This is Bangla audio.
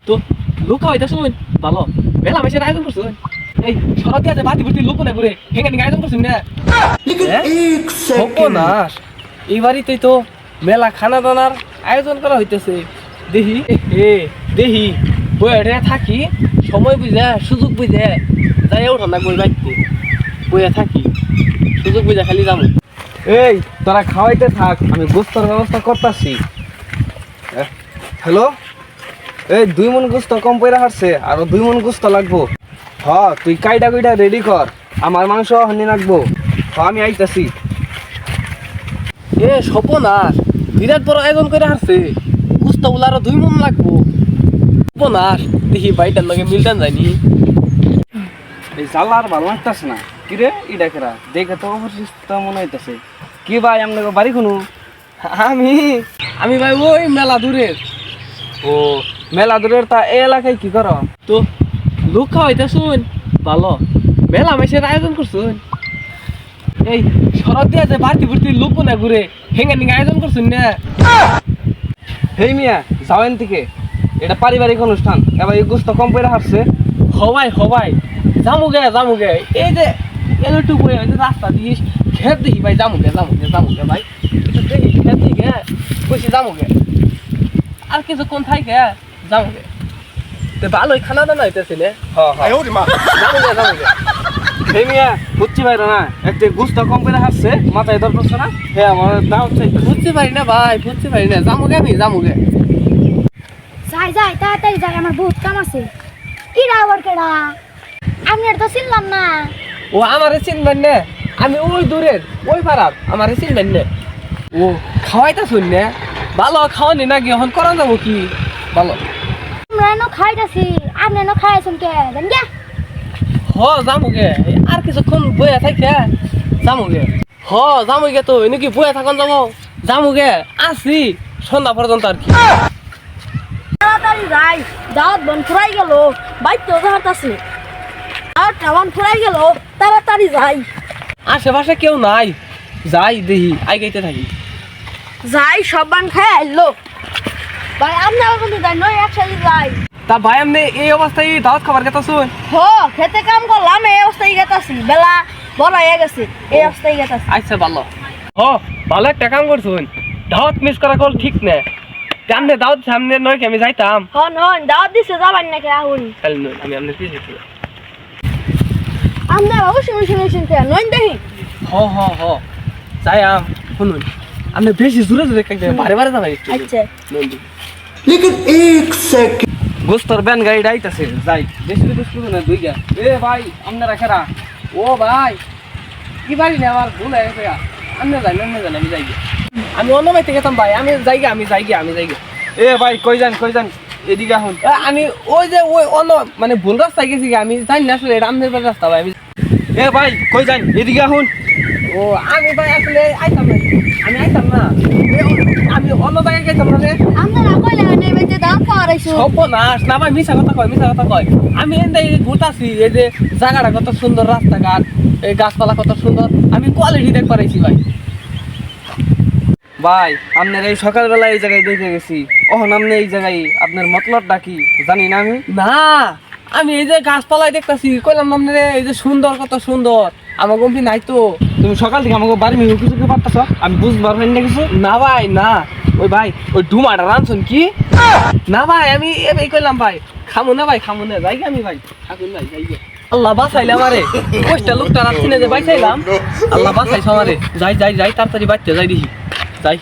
তো লোক হইতা শুন ভালো মেলা মাসের আয়োজন করছো এই শরৎ দিয়ে বাতি বুটি লোক না ঘুরে হেঙ্গানি আয়োজন করছেন না সর্বনাশ এই বাড়িতেই তো মেলা খানা দানার আয়োজন করা হইতেছে দেখি দেখি বইয়া থাকি সময় বুঝে সুযোগ বুঝে যাই ওঠা না বই বাড়িতে বইয়া থাকি সুযোগ বুঝে খালি যাবো এই তোরা খাওয়াইতে থাক আমি গোস্তর ব্যবস্থা করতেছি হ্যালো এই 2 মণ গোস্ত কম পয়রা হারছে আরো 2 মণ গোস্ত লাগবো তুই কাইটা কইটা রেডি কর আমার মাংস হানি লাগবো আমি আইতাছি সর্বনাশ বিরাট বড় আয়োজন করে হারছে গুস্ত গুলো আরো 2 মণ লাগবো সর্বনাশ দেখি বাইটার লগে মিলটান যায়নি এই জ্বালা আর ভালো লাগতেছে না কিরে ইডা কেরা দেখে তো অবশিষ্ট মনে হইতেছে কি ভাই আপনাকে বাড়ি কোনো আমি ভাই ওই মেলা দূরের ও মেলা দূরের তা এই এলাকায় কি করো তো লোক খাওয়াইতে শুন ভালো মেলা মাসের আয়োজন করছুন এই শরৎ দিয়া যে বাড়তি বুড়তি লোক না ঘুরে হেঙ্গানি আয়োজন করছুন না হেই মিয়া যাওয়েন থেকে এটা পারিবারিক অনুষ্ঠান এবার এই গোস্ত কম পয়রা হারছে হবাই জামুগে এই যে এলটু বই রাস্তা দিস খেত দেখি ভাই জামুগে ভাই একটু দেখি খেত দিকে কইছি জামুগে আর কিছুক্ষণ থাকে জামুগে তো ভালোই খানা দানা হইতেছে না জামুগে হেই মিয়া বুঝছি ভাই না একটা গোস্ত কম পয়রা হারছে মাথায় দর করছে না হে আমার দাও চাই বুঝতে পারি না ভাই জামুগে যাই তাড়াতাড়ি যাই আমার বহুত কাম আছে কিরা আবার কেডা আমি আর তো চিনলাম না ও আমারে চিনবেন না আমি ওই দূরের ওই পাড়ার আমারে চিনবেন না ও খাওয়াইতা শুন না ভালো খাওয়ানি নাকি এখন করা যাবো কি ভালো আমরা এনো খাইতাছি আপনি এনো খাইছেন কে জান গে জামুগে আর কিছুক্ষণ বইয়া থাকে জামুগে তো নাকি বইয়া থাকুন যাবো জামুগে আসি সন্ধ্যা পর্যন্ত আর কি তাড়াতাড়ি যাই দাওয়াত বন ফুরাই গেল বাইতে হাঁটাছি আর টাওয়ান ফুরাই গেল তাড়াতাড়ি যাই আশেপাশে কেউ নাই যাই দেখি গাইতে থাকি যাই সব বান খাই আইলো ভাই আপনি আবার কোন যাই নয় একসাথে যাই তা ভাই আপনি এই অবস্থায় দাওয়াত খাবার কথা শুন খেতে কাম করলাম এই অবস্থায় গেতাছি বেলা বড় হয়ে গেছে এই অবস্থায় গেতাছি আচ্ছা ভালো একটা কাম করছুন দাওয়াত মিস করা কল ঠিক না জানলে দাওয়াত সামনে নয় কি আমি যাইতাম হন দাওয়াত দিছে যাবেন নাকি আহুন তাহলে নয় আমি আপনার পিছিয়ে ছিল আমরা অবশ্যই শুনেছেন নয় দেখি হ যাই শুনুন আপনি বেশি জোরে বারে যাবেন আচ্ছা लेकिन 1 सेकंड গোস্তর ব্যান গাড়িটা আইতাছে যাই বেশি না 2 গা ভাই আপনারা খেরা ও ভাই কি বাড়ি না আমার ভুল হয়ে গেছে আমি যাই আমি অন্য বাড়িতে গেতাম ভাই আমি যাই ভাই কই যান এদিকে এখন আমি ওই যে ওই অন্য মানে ভুল রাস্তায় গেছি আমি জানি না আসলে এটা আমাদের বাড়ির রাস্তা ভাই আমি ভাই কই যান এদিকে এখন ও আমি ভাই আসলে আইতাম না আমি অন্য জায়গায় গেতাম না রে আমরা কইলে নেই বেতে দাম পারাইছো সর্বনাশ না ভাই মিছা কথা কয় আমি এন্দাই ঘুরতাছি এই যে জায়গাটা কত সুন্দর রাস্তাঘাট এই গাছপালা কত সুন্দর আমি কোয়ালিটি দেখ পারাইছি ভাই আপনার এই সকালবেলা এই জায়গায় দেখে গেছি আপনি এই জায়গায় আপনার মতলবটা কি জানি না আমি এই যে গাছপালায় দেখতাছি কইলাম না রে এই যে সুন্দর কত সুন্দর আমার গম্ভীর নাই তো তুমি সকাল থেকে আমাকে বাড়ি মিহু কিছু পারতাছ আমি বুঝবার পারি না কিছু না ভাই না ওই ডুমাটা রানছুন কি না ভাই আমি এই কইলাম ভাই খামু না যাই আমি ভাই থাকুন ভাই যাই আল্লাহ বাঁচাইলে আমারে কষ্টা লোকটা রাখছি না যে বাঁচাইলাম আল্লাহ বাঁচাইছ আমারে যাই তাড়াতাড়ি বাড়তে যাই দেখি যাই